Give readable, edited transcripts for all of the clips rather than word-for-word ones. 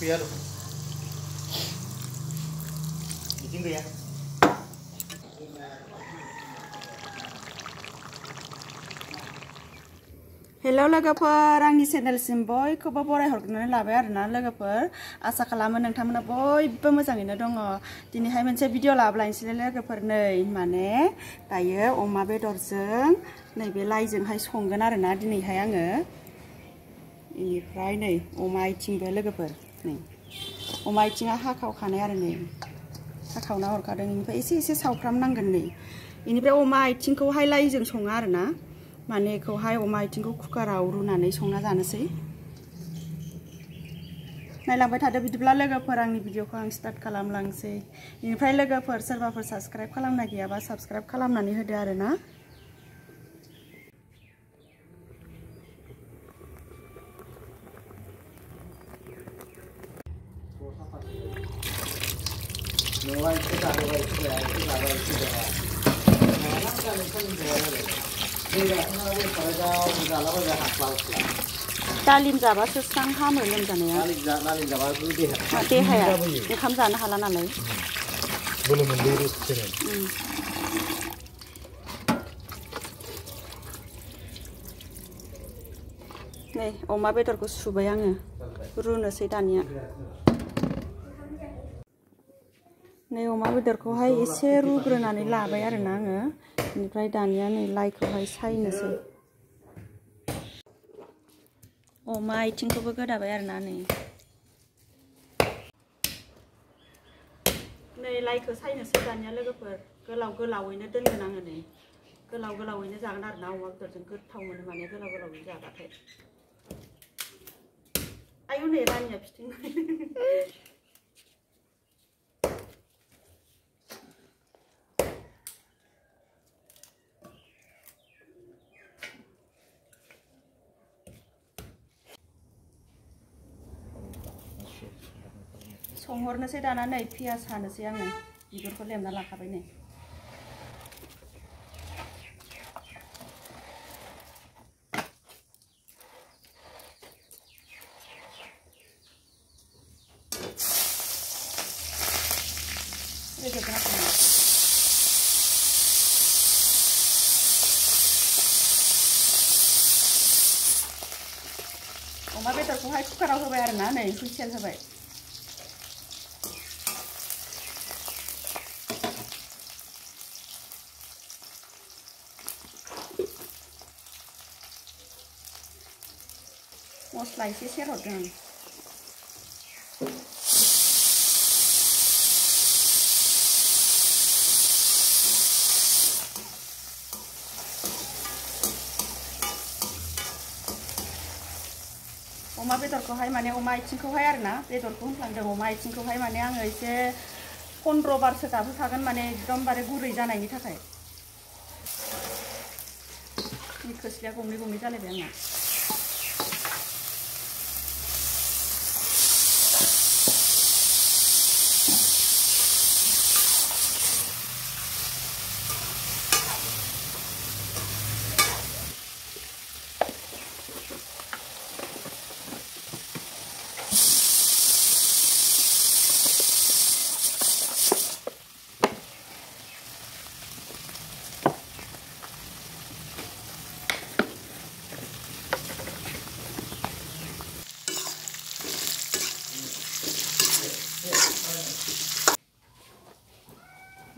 गैया loh. Izin gaya. Hello लोगोफोर आंनि चेनेलसिम बयखौबो बरायहरग्रोनानै लाबाय आरोना लोगोफोर आसा खालामो नोंथांमोना बयबो मोजाङैनो दङ दिनैहाय मोनसे भिडिअ लाबोलायनोसै लोगोफोर नै माने दायो अमा बेदरजों नैबे लाइजोंहाय संगोन आरोना दिनैहाय आङो इनिफ्राय नै अमा आइथिंबो लोगोफोर नै अमा आइथिंआ हाखावखानाय आरो नै हाखावना हरखादों इनिफ्राय एसे सावफ्राम नांगोन नै इनिफ्राय अमा आइथिंखौहाय लाइजों सङा आरोना माने बेखौहाय अमा आइथिंखौ कुकाराव रुनानै संना जानोसै नायलांबाय थादो बिदिब्ला लोगोफोर आंनि भिडिअखौ आं स्टार्ट खालामलांसै बेनिफ्राय लोगोफोर सोरबाफोर साबस्क्राइब खालामना गैयाबा साबस्क्राइब खालामनानै होदो आरोना दालिम जाबासो स्रां हामो लोमजानाया देहाया ओंखाम जानो हाला नालाय नै अमा बेदरखौ सुबाय आङो रुनोसै दानिया नै अमा बेदरखौहाय एसे रुग्रोनानै लाबाय आरोना आङो बेनिफ्राय दानिया नै लाइखौहाय सायनोसै अमा आइथिंखौबो गोदाबाय आरोना नै लाइखौ सायनोसै दानिया लोगोफोर गोलावैनो दोनगोन आङो नै गोलावैनो जागोन आरोना अमा बेदरजों गोथाव मोनो माने गोलावैनो जाबाथाय आयौ नै रानिया फिथिं संहरनोसै दाना नै पियास हानोसै आङो बिगुरखौ लेमना लाखाबाय नै अमा बेदरखौहाय कुकाराव होबाय आरोना नै हुइसेल होबाय मस्ला एसे सेरहरदों आं अमा बेदरखौहाय माने अमा आइथिंखौहाय आरोना बेदरखौ होनफ्लांदों अमा आइथिंखौहाय माने आङो एसे 15 बारसो गाबहोखागोन माने एकदमबारे गुरै जानायनि थाखाय खोस्लिया गंनै जालायबाय आंना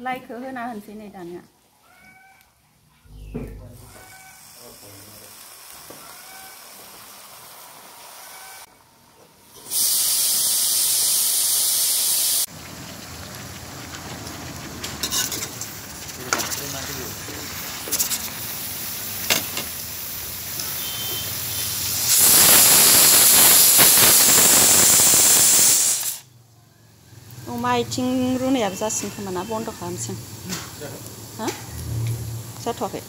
लाइखौ होना होनसै नै दानिया अमा आइथिं रुनायाबो जासिगोन खोमा ना बन्द खालामसै हा जाथ'वाखै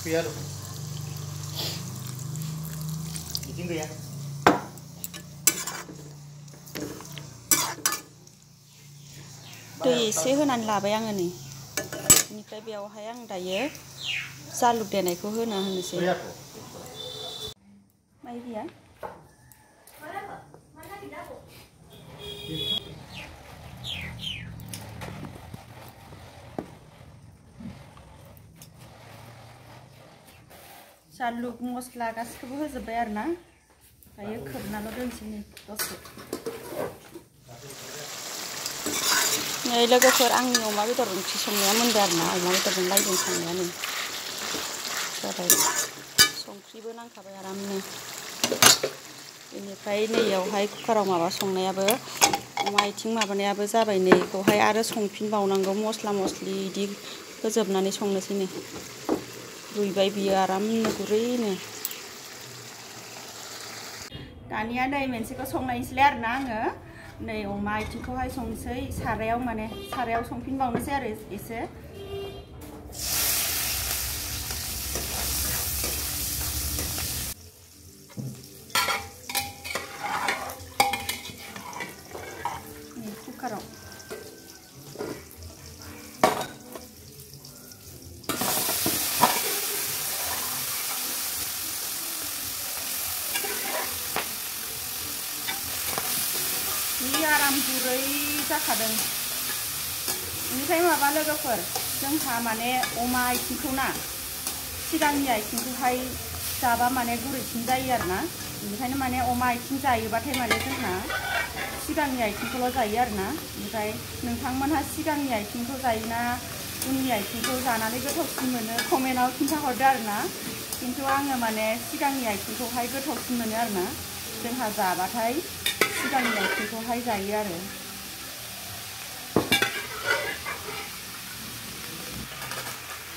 गैया loh. Izin gaya. दै एसे होनानै लाबाय आङो नै बेनिफ्राय बेयावहाय आं दायो जालुक देनायखौ होनोसै माइदिया जालुक मस्ला गासिखौबो होजोब्बाय आरो ना दायो खोबनाल' दोनसै नै दसे नै लोगोफोर आंनि अमा बेदर ओंख्रि संनाया मोनबाय आरो ना अमा बेदरजों लाइजों संनाया नै जाबाय संख्रिबो नांखाबाय आरामनो बेनिफ्राय नैयावहाय कुकाराव माबा संनायाबो अमा आथिं माबानायाबो जाबाय नै बेखौहाय आरो संफिनबावनांगौ मस्ला मस्लि इदि होजोबनानै संनोसै नै रुइबाय बियो आरामनो गुरैनो दानिया नै मोनसेखौ संनायसैलाय आरो ना आङो नै अमा आथिंखौहाय संसै सारायाव माने सारायाव संफिनबावनोसै आरो एसे कुकाराव आराम गुरै जाखादों बेनिफ्राय माबा लोगोफोर जोंहा माने अमा आथिंखौ ना सिगांनि आथिंखौहाय जाबा माने गुरैसिन जायो आरो ना बेनिखायनो माने अमा आथिं जायोबाथाय माने जोंहा सिगांनि आथिंखौल' जायो आरो ना ओमफ्राय नोंथांमोनहा सिगांनि आथिंखौ जायोना उननि आथिंखौ जानानै गोथावसिन मोनो कमेन्टआव खिन्थाहरदो आरो ना खिन्थु आङो माने सिगांनि आथिंखौहाय गोथावसिन मोनो आरो ना जोंहा जाबाथाय सिगांनि आथिंखौहाय जायो आरो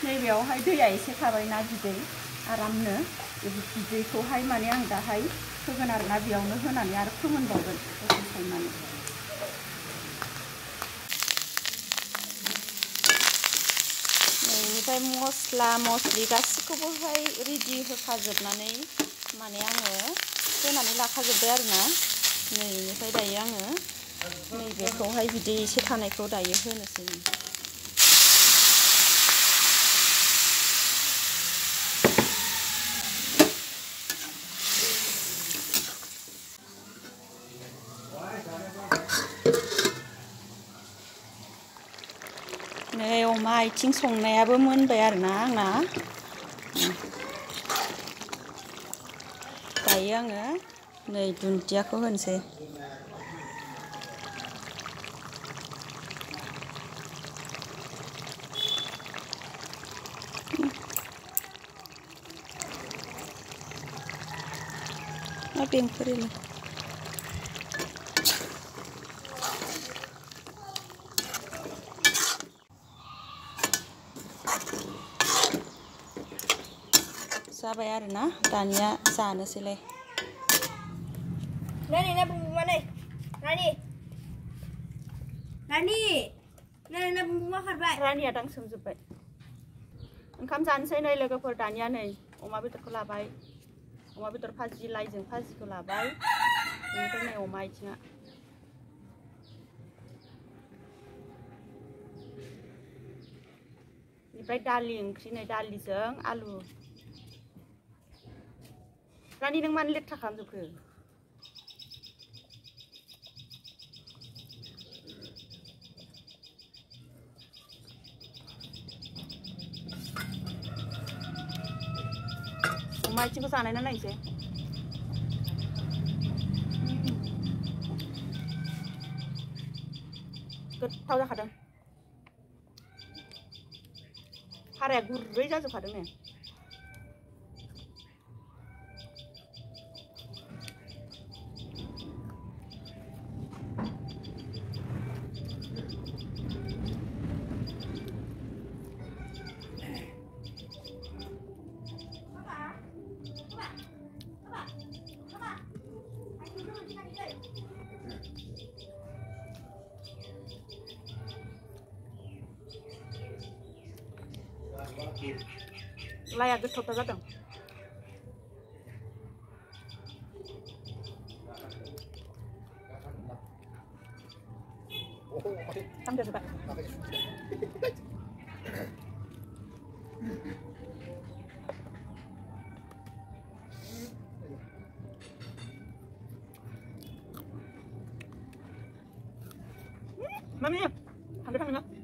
नैबेयावहाय दैया एसे थाबायना बिदै आरामनो बिदैखौहाय माने आं दाहाय होगोन आरो ना बेयावनो होनानै आरो फोमोनबावगोन दसे संनानै बेनिफ्राय मस्ला मस्लि गासिखौबोहाय रेडि होखाजोबनानै माने आङो होनानै लाखाजोब्बाय आरो ना नै बेनिफ्राय दायो आङो नैबेखौहाय बिदै एसे थानायखौ दायो होनोसै नै अमा आथिं संनायाबो मोनबाय आरो ना आंना दायो आङो नै दुन्दियाखौ होनोसै मा बेंफोरलाय जाबाय आरो ना दानिया जानोसैलाय Nani na bumbu mana? Nani. Nani. Nani na bumbu मा खारबाय? रानिया दांसोमजोब्बाय ओंखाम जानोसै नै लोगोफोर दानिया नै अमा बेदरखौ लाबाय अमा बेदर भाजि लाइजों भाजिखौ लाबाय बेनिफ्राय नै अमा आथिङा बेनिफ्राय दालि ओंख्रि नै दालिजों आलु रानि नों मानो लेथ्रा खालामजोबखो अमा आथिंखौ जानायना नायसै गोथाव जाखादों हाराया गुरै जाजोबखादों ने लाया गोथावथार जादों Sambil coba. Mami, ambil tangan.